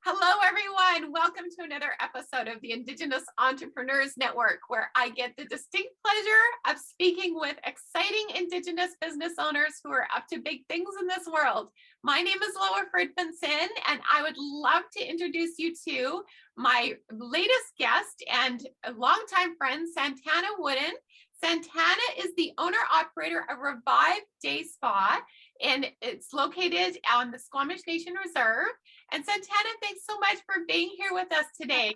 Hello, everyone. Welcome to another episode of the Indigenous Entrepreneurs Network, where I get the distinct pleasure of speaking with exciting Indigenous business owners who are up to big things in this world. My name is Fridfinnson, and I would love to introduce you to my latest guest and a longtime friend, Santana Wooden. Santana is the owner-operator of Revive Day Spa, and it's located on the Squamish Nation Reserve. And Santana, thanks so much for being here with us today.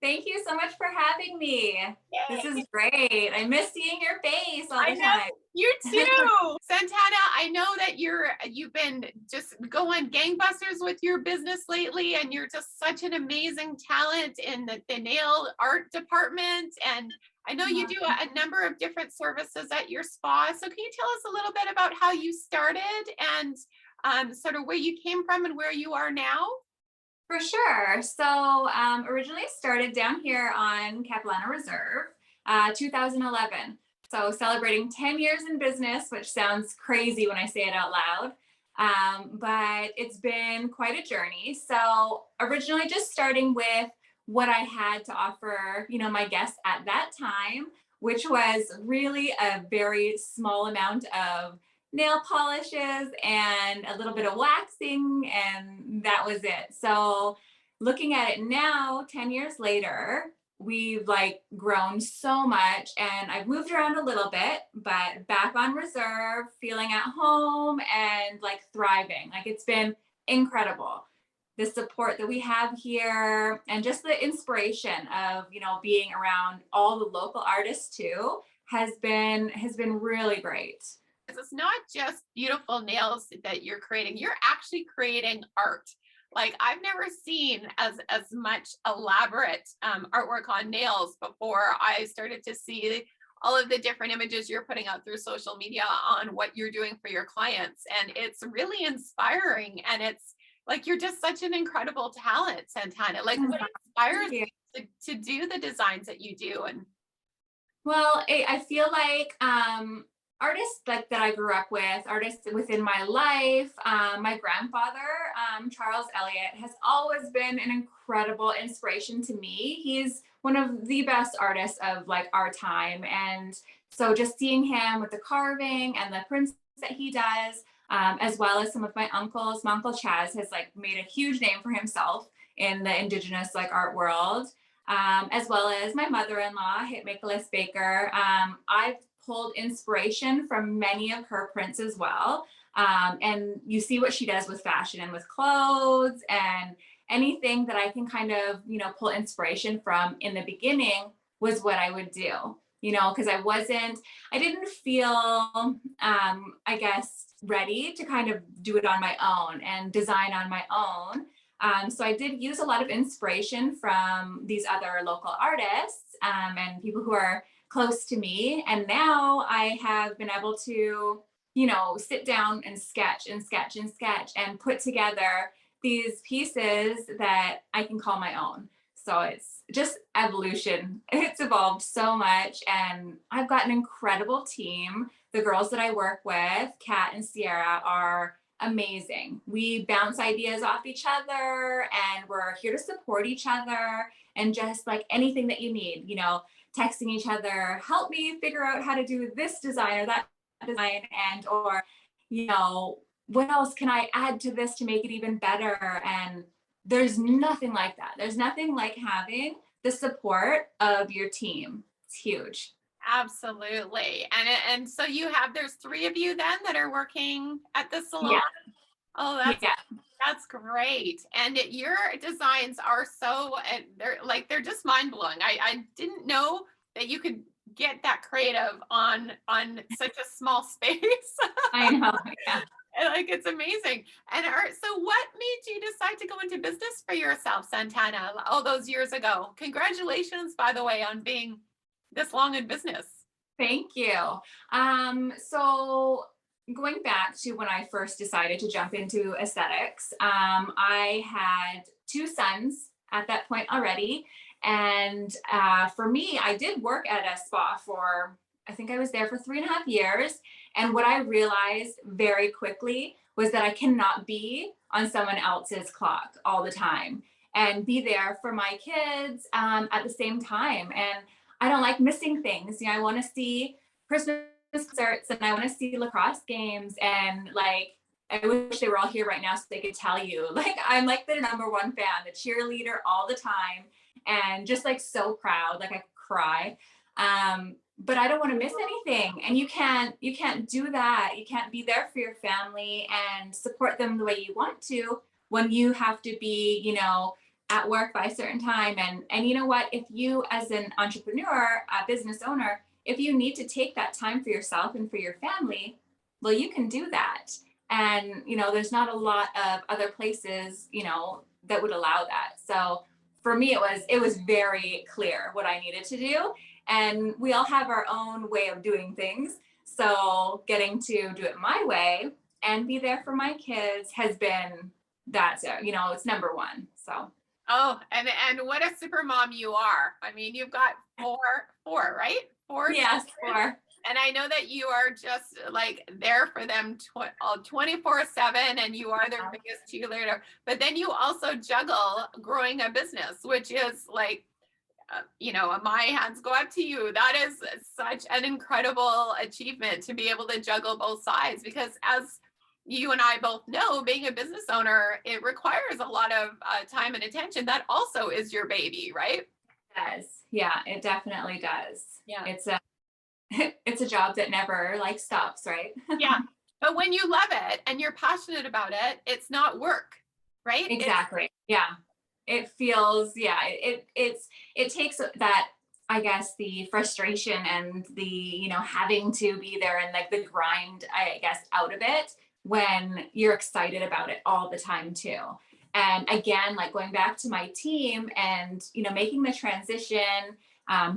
Thank you so much for having me. Yay. This is great. I miss seeing your face all the time. You too. Santana, I know that you've been just going gangbusters with your business lately, and you're just such an amazing talent in the nail art department. And I know you do a number of different services at your spa. So can you tell us a little bit about how you started and sort of where you came from and where you are now? For sure. So originally started down here on Capilano Reserve, 2011. So celebrating 10 years in business, which sounds crazy when I say it out loud. But it's been quite a journey. So originally just starting with what I had to offer, my guests at that time, which was really a very small amount of nail polishes and a little bit of waxing, and that was it. So looking at it now, 10 years later, we've grown so much, and I've moved around a little bit, but back on reserve, feeling at home and thriving. It's been incredible. The support that we have here and just the inspiration of, being around all the local artists too has been really great. It's not just beautiful nails that you're creating, you're actually creating art. I've never seen as much elaborate artwork on nails before I started to see all of the different images you're putting out through social media on what you're doing for your clients. And it's really inspiring. And it's you're just such an incredible talent, Santana. What inspires you to do the designs that you do? And well, I feel like artists that I grew up with, artists within my life, my grandfather, Charles Elliott, has always been an incredible inspiration to me. He's one of the best artists of our time. And so just seeing him with the carving and the prints that he does, as well as some of my uncles, my uncle Chaz has made a huge name for himself in the Indigenous art world. As well as my mother-in-law, Nicholas Baker. I've pulled inspiration from many of her prints as well. And you see what she does with fashion and with clothes and anything that I can kind of, pull inspiration from in the beginning was what I would do, because I didn't feel, I guess, ready to kind of do it on my own and design on my own. So I did use a lot of inspiration from these other local artists and people who are close to me. And now I have been able to, sit down and sketch and sketch and sketch and put together these pieces that I can call my own. So it's just evolution. It's evolved so much. And I've got an incredible team. The girls that I work with, Kat and Sierra, are amazing. We bounce ideas off each other, and we're here to support each other, and just anything that you need, texting each other, help me figure out how to do this design or that design, and or what else can I add to this to make it even better. And there's nothing like that. There's nothing like having the support of your team. It's huge. absolutely. And so there's three of you then that are working at the salon. Yeah. Oh, that's great. And your designs are they're just mind blowing. I didn't know that you could get that creative on such a small space. I know. Yeah. It's amazing. And so what made you decide to go into business for yourself, Santana, all those years ago? Congratulations, by the way, on being this long in business. Thank you. So going back to when I first decided to jump into aesthetics, I had two sons at that point already. And for me, I did work at a spa I think I was there for 3.5 years. And what I realized very quickly was that I cannot be on someone else's clock all the time and be there for my kids at the same time. And I don't like missing things. You know, I want to see Christmas concerts and I want to see lacrosse games, and like I wish they were all here right now so they could tell you, like, I'm like the number one fan, the cheerleader all the time, and just like so proud, like I could cry. But I don't want to miss anything. And you can't do that. You can't be there for your family and support them the way you want to when you have to be, you know, at work by a certain time. And you know what, if you as an entrepreneur, a business owner, if you need to take that time for yourself and for your family, well, you can do that. And, you know, there's not a lot of other places, you know, that would allow that. So for me, it was very clear what I needed to do. And we all have our own way of doing things. So getting to do it my way and be there for my kids has been, that's it, you know, it's number one. So. Oh, and what a super mom you are. I mean, you've got four, right? Four. Yes, children. 4. And I know that you are just like there for them 24/7, and you are their biggest cheerleader. But then you also juggle growing a business, which is like, you know, my hands go up to you. That is such an incredible achievement to be able to juggle both sides, because as you and I both know, being a business owner, it requires a lot of time and attention. That also is your baby, right? It does. Yeah, it definitely does. Yeah. It's a job that never like stops, right? Yeah. But when you love it and you're passionate about it, it's not work, right? Exactly. Yeah. It feels, yeah, it takes that, I guess, the frustration and the, you know, having to be there and like the grind, I guess, out of it when you're excited about it all the time too. And again, like going back to my team and, you know, making the transition,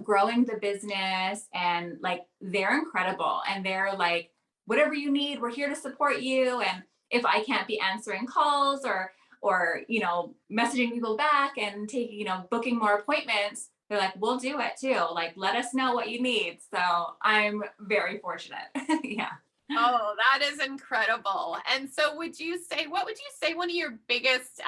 growing the business, and like, they're incredible. And they're like, whatever you need, we're here to support you. And if I can't be answering calls or, you know, messaging people back and taking, you know, booking more appointments, they're like, we'll do it too. Like, let us know what you need. So I'm very fortunate. Yeah. Oh, that is incredible. And so what would you say one of your biggest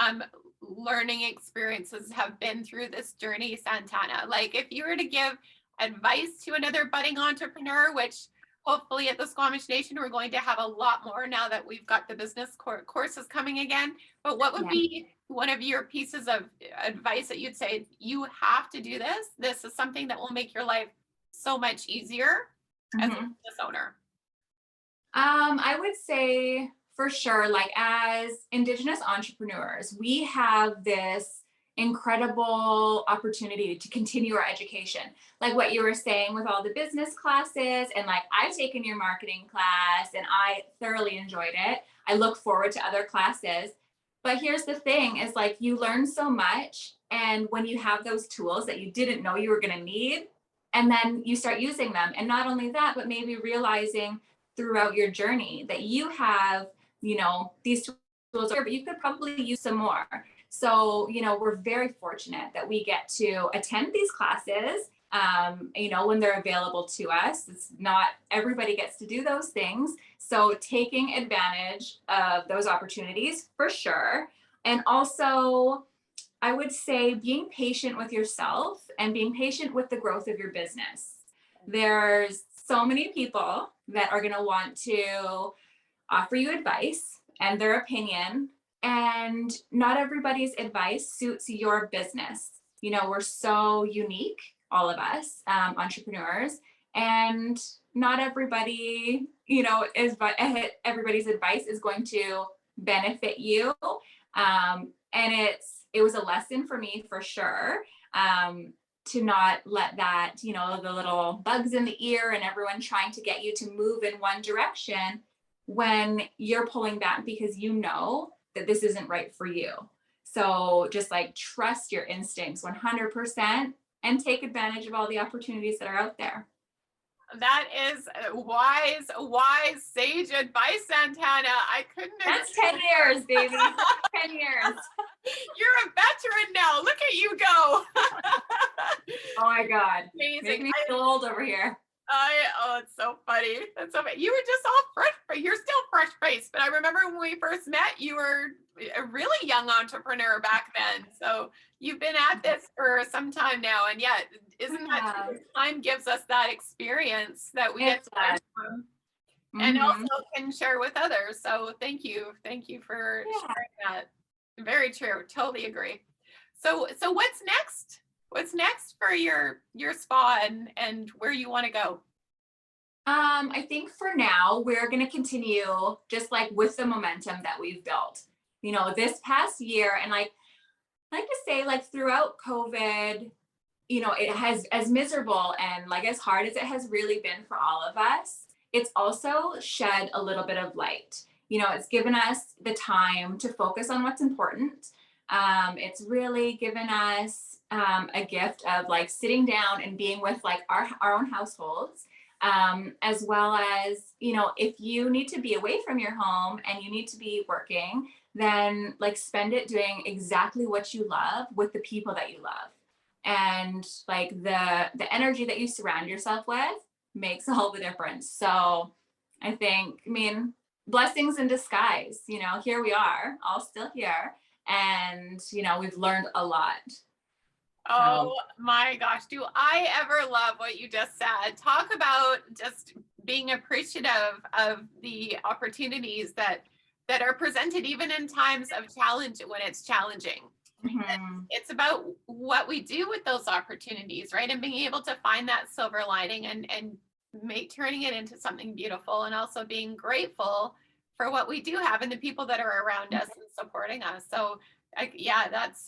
learning experiences have been through this journey, Santana? Like, if you were to give advice to another budding entrepreneur, which hopefully at the Squamish Nation, we're going to have a lot more now that we've got the business courses coming again. But what would be one of your pieces of advice that you'd say, you have to do this? This is something that will make your life so much easier as a business owner. I would say for sure, like as Indigenous entrepreneurs, we have this incredible opportunity to continue our education. Like what you were saying with all the business classes, and like I've taken your marketing class and I thoroughly enjoyed it. I look forward to other classes. But here's the thing is like you learn so much, and when you have those tools that you didn't know you were going to need, and then you start using them. And not only that, but maybe realizing throughout your journey that you have, you know, these tools, but you could probably use some more. So, you know, we're very fortunate that we get to attend these classes, you know, when they're available to us. It's not everybody gets to do those things. So taking advantage of those opportunities for sure. And also, I would say being patient with yourself and being patient with the growth of your business. There's so many people that are going to want to offer you advice and their opinion, and not everybody's advice suits your business. You know, we're so unique, all of us, entrepreneurs, and not everybody, you know, everybody's advice is going to benefit you. And it was a lesson for me for sure. To not let that, you know, the little bugs in the ear and everyone trying to get you to move in one direction when you're pulling back because you know that this isn't right for you. So just like trust your instincts 100% and take advantage of all the opportunities that are out there. That is wise, sage advice, Santana. I couldn't. That's 10 years, baby. 10 years. You're a veteran now. Look at you go. Oh my God. Amazing. Make me feel old over here. It's so funny. That's so funny. You were just all fresh, but you're still fresh faced. But I remember when we first met, you were a really young entrepreneur back then. So you've been at this for some time now. And yet, isn't that Yeah, true? Time gives us that experience that we get it to learn does. from and Hmm. also can share with others. So thank you. Thank you for Yeah. sharing that. Very true. Totally agree. So what's next? What's next for your spa and where you want to go? I think for now, we're going to continue just like with the momentum that we've built. This past year, and like to say, like throughout COVID, it has, as miserable and like as hard as it has really been for all of us, it's also shed a little bit of light. It's given us the time to focus on what's important. It's really given us a gift of like sitting down and being with like our own households, as well as, if you need to be away from your home and you need to be working, then like spend it doing exactly what you love with the people that you love. And like the energy that you surround yourself with makes all the difference. So I mean, blessings in disguise. Here we are, all still here, and we've learned a lot. So Oh my gosh, do I ever love what you just said. Talk about just being appreciative of the opportunities that are presented even in times of challenge when it's challenging. mhm. It's about what we do with those opportunities, right? And being able to find that silver lining and make turning it into something beautiful and also being grateful for what we do have and the people that are around us and supporting us. So yeah, that's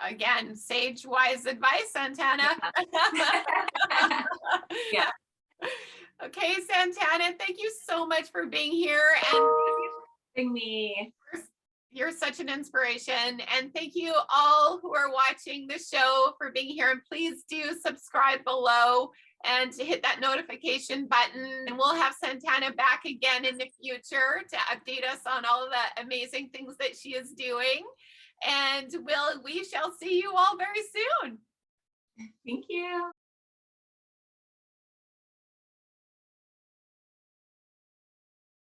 again, sage wise advice, Santana. Yeah. Okay, Santana, thank you so much for being here. And Me. you're such an inspiration. And thank you all who are watching the show for being here. And please do subscribe below and to hit that notification button. And we'll have Santana back again in the future to update us on all of the amazing things that she is doing. And we shall see you all very soon. Thank you.